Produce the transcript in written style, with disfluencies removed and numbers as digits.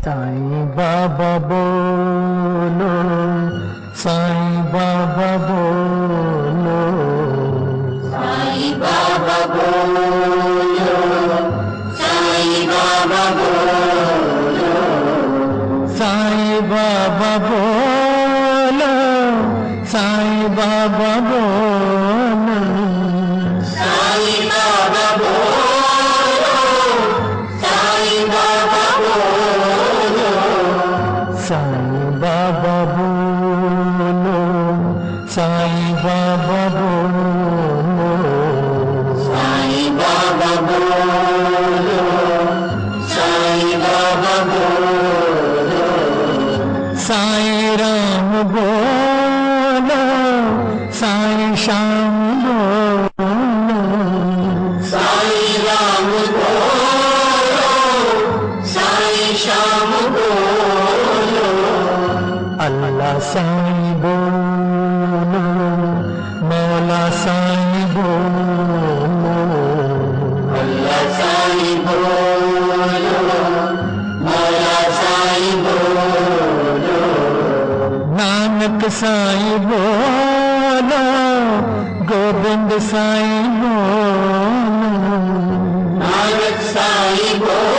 साईं बाबा बोलो, साईं बाबा बोलो, साईं बाबा बोलो, साईं बाबा बोलो, साईं बाबा बोलो, साईं बाबा बोलो, साईं बाबा बोलो, साईं बाबा बोलो, साईं बाबा बोलो, साईं बाबा बोलो, साईं बाबा बोलो, साईं बाबा बोलो, साईं राम बोलो, साईं श्याम बोलो, साईं राम बोलो, साईं श्याम बोलो, अल्लाह साईं बोलो, मौला साईं बोलो, अल्लाह साईं बोलो, मौला साईं बोलो, नानक साईं बोलो, गोविंद साईं बोलो, नानक साईं बोलो,